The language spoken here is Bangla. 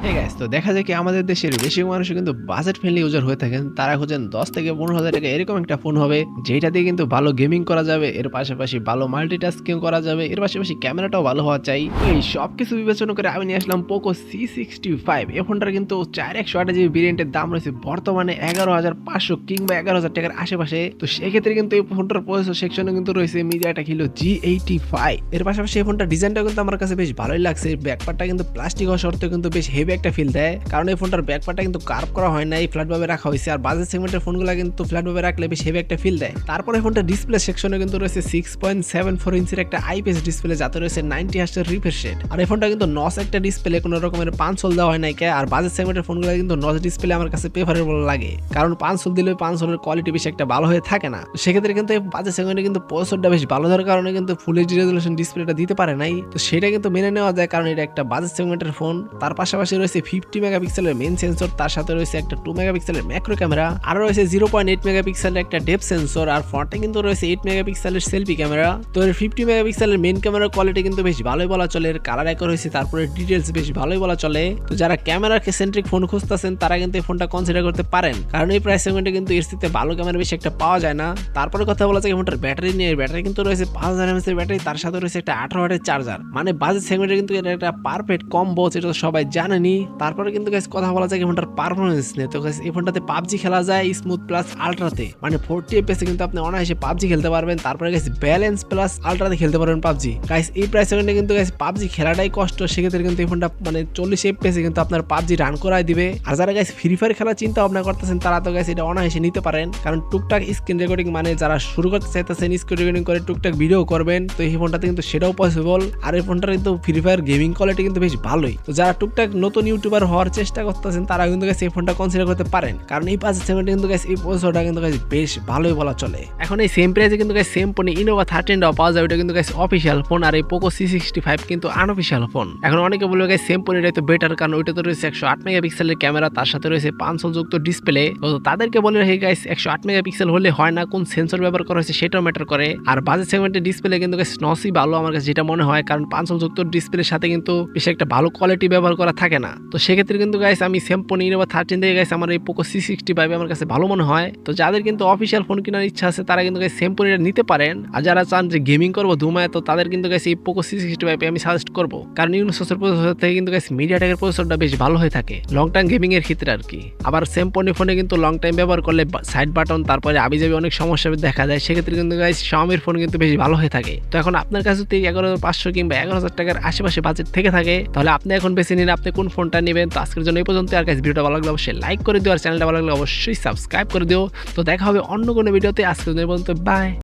হ্যাঁ গাইস, তো দেখা যায় কি আমাদের দেশের বেশিরভাগ মানুষই কিন্তু বাজেট ফ্রেন্ডলি ইউজার হয়ে থাকেন। তারা খোঁজেন ১০ থেকে ১৫,০০০ টাকা এরকম একটা ফোন হবে, যেটা দিয়ে কিন্তু ভালো গেমিং করা যাবে। এর পাশাপাশি ভালো মাল্টিটাস্কিং করা যাবে। এর পাশাপাশি ক্যামেরাটাও ভালো হওয়া চাই। তো এই সবকিছু বিবেচনা করে আমি নিয়ে আসলাম Poco C65। এই ফোনটার কিন্তু ৪ ১০৮ জিবি ভেরিয়েন্টের দাম রয়েছে বর্তমানে ১১,৫০০ কিংবা ১১,০০০ টাকার আশেপাশে। তো সেক্ষেত্রে কিন্তু এই ফোনটার প্রসেসর সেকশনে কিন্তু রয়েছে MediaTek Helio G85। এর পাশাপাশি এই ফোনটার ডিজাইনটা কিন্তু আমার কাছে বেশ ভালোই লাগছে। ব্যাকপার্টটা কিন্তু প্লাস্টিক হওয়া সত্ত্বেও কিন্তু বেশ হেভি একটা ফিল দেয়, কারণ এই ফোনটার ব্যাকপার্টটা কিন্তু কার্ভ করা হয় নাই, ফ্ল্যাট ভাবে রাখা হয়েছে। আর বাজেট সেগমেন্টের ফোনগুলো কিন্তু ফ্ল্যাট ভাবে রাখলে বেশ হেভি একটা ফিল দেয়। তারপরে ফোনটা ডিসপ্লে সেকশনে কিন্তু রয়েছে 6.74 ইঞ্চির একটা আইপিএস ডিসপ্লে, যাতে রয়েছে 90 হার্টজের রিফ্রেশ রেট। আর এই ফোনটা কিন্তু নস একটা ডিসপ্লে, কোনো রকমের পাঁচশোল দেওয়া হয় নাই। আর বাজেট সেগমেন্টের ফোনগুলো কিন্তু নস ডিসপ্লে আমার কাছে প্রেফারেবল লাগে, কারণ পাঁচশোল দিলে পাঁচশোলের কোয়ালিটি বেশি একটা ভালো হয়ে থাকে না। তো সেক্ষেত্রে কিন্তু এই বাজেট সেগমেন্টে কিন্তু প্রসেসরটা বেশ ভালো থাকার কারণে কিন্তু ফুল এইচডি রেজোলিউশন ডিসপ্লেটা দিতে পারে নাই। তো সেটা কিন্তু মেনে নেওয়া যায়, কারণ এটা একটা বাজেট সেগমেন্টের ফোন। তার পাশাপাশি রয়েছে 50 মেগাপিক্সেলের মেইন সেন্সর, তার সাথে রয়েছে একটা 2 মেগাপিক্সেলের ম্যাক্রো ক্যামেরা, আর রয়েছে 0.8 মেগাপিক্সেলের একটা ডেপথ সেন্সর, আর ফ্রন্টে কিন্তু রয়েছে 8 মেগাপিক্সেলের সেলফি ক্যামেরা। তো এর 50 মেগাপিক্সেলের মেইন ক্যামেরার কোয়ালিটি কিন্তু বেশ ভালোই বলা চলে। এর কালার অ্যাকোর হয়েছে, তারপরে ডিটেলস বেশ ভালোই বলা চলে। তো যারা ক্যামেরা সেন্ট্রিক ফোন খুঁজতেছেন তারা কিন্তু এই ফোনটা কনসিডার করতে পারেন, কারণ এই প্রাইস সেগমেন্টে কিন্তু এর সাথে ভালো ক্যামেরা বেশি একটা পাওয়া যায় না। তারপরে কথা বলা যায় ফোনটার ব্যাটারি নিয়ে। ব্যাটারি কিন্তু রয়েছে 5000 mAh এর ব্যাটারি, তার সাথে রয়েছে একটা 18 ওয়াটের চার্জার। মানে বাজেট সেগমেন্টে কিন্তু এটা একটা পারফেক্ট কম্বো, যেটা সবাই জানেনি। তারপরে কিন্তু গাইস কথা বলা যায় ফোনটার পারফরমেন্স নিয়ে। তো গাইস এই ফোনটাতে পাবজি খেলা যায় স্মুথ প্লাস আলট্রাতে, মানে 40 FPS এ কিন্তু আপনি অনায়াসে পাবজি খেলতে পারবেন। তারপরে গাইস ব্যালেন্স প্লাস আলট্রাতে খেলতে পারবেন পাবজি। গাইস এই প্রাইস সেগমেন্টে কিন্তু গাইস পাবজি খেলাটাই কষ্ট, সেক্ষেত্রে কিন্তু এই ফোনটা মানে 40 FPS এ কিন্তু আপনার পাবজি রান করাই দিবে। আর যারা গাইস ফ্রি ফায়ার খেলা চিন্তা ভাবনা করতেছেন তারা তো গাইস এটা অনায়াসে নিতে পারেন, কারণ টুকটাক স্ক্রিন রেকর্ডিং, মানে যারা শুরু করতে চাইতেছেন স্ক্রিন রেকর্ডিং করে টুকটাক ভিডিও করবেন, তো এই ফোনটাতে কিন্তু সেটাও পসিবল। আর এই ফোনটার কিন্তু ফ্রি ফায়ার গেমিং কোয়ালিটি কিন্তু বেশ ভালোই। তো যারা টুকটাক নতুন ইউটিউবার হওয়ার চেষ্টা করতেছেন তারা কিন্তু গাইস এই ফোনটা কনসিডার করতে পারেন, কারণ এই বাজেট সেগমেন্টে কিন্তু গাইস এই প্রসেসরটা কিন্তু গাইস বেশ ভালোই বলা চলে। এখন এই সেম প্রাইসে কিন্তু গাইস সেম ফোনে ইনোভা 13টাও পাওয়া যায়, ওটা কিন্তু গাইস অফিশিয়াল ফোন। আর এই Poco C65 কিন্তু আনঅফিশিয়াল ফোন। এখন অনেকে বলবে গাইস সেম ফোন এটাই তো বেটার, কারণ ওইটা তো রয়েছে 108 মেগাপিক্সেলের ক্যামেরা, তার সাথে রয়েছে 500 যুক্ত ডিসপ্লে। তো তাদেরকে বলে রাখি গাইস 108 মেগাপিক্সেল হলে হয় না, কোন সেন্সর ব্যবহার করা হয়েছে সেটাও ম্যাটার করে। আর বাজেট সেগমেন্টের ডিসপ্লে কিন্তু গাইস নসই ভালো আমার কাছে যেটা মনে হয়, কারণ 500 যুক্ত ডিসপ্লের সাথে কিন্তু বেশি একটা ভালো কোয়ালিটি ব্যবহার করা থাকে না। তো সেক্ষেত্রে কিন্তু গাইস আমি সেম ফোন ইনোভা 13 থেকে গাইস আমার এই Poco C65 আমার কাছে ভালো মনে হয়। তো যাদের কিন্তু অফিশিয়াল ফোন কেনার ইচ্ছা আছে তারা কিন্তু গাইস সেম ফোন এটা নিতে পারেন। আর যারা চান যে গেমিং করবো ধুমায়, তো তাদের কিন্তু গাইস এই Poco C65 আমি সাজেস্ট করবো, কারণ ইউনিসোসের প্রসেসর থেকে কিন্তু গাইস মিডিয়াটেকের প্রসেসরটা বেশ ভালো হয়ে থাকে লং টাইম গেমিং এর ক্ষেত্রে আর কি। আবার সেম ফোনে কিন্তু লং টাইম ব্যবহার করলে সাইড বাটন তারপরে আবিজাবি অনেক সমস্যা দেখা যায়, সেক্ষেত্রে কিন্তু গাইস Xiaomi ফোন কিন্তু বেশ ভালো হয়ে থাকে। তো এখন আপনার কাছে যদি 11,500 কিংবা 11,000 টাকার আশেপাশে বাজেট থেকে থাকে, তাহলে আপনি এখন বেছে নিন আপনি কোন ফোনটা নেবেন। তো আজকের জন্য এই পর্যন্ত। আর গাইস ভিডিওটা ভালো লাগলে অবশ্যই লাইক করে দিও, আর চ্যানেলটা ভালো লাগলে অবশ্যই সাবস্ক্রাইব করে দিও। তো দেখা হবে অন্য কোনো ভিডিওতে। আজকের জন্য এই পর্যন্ত, বাই।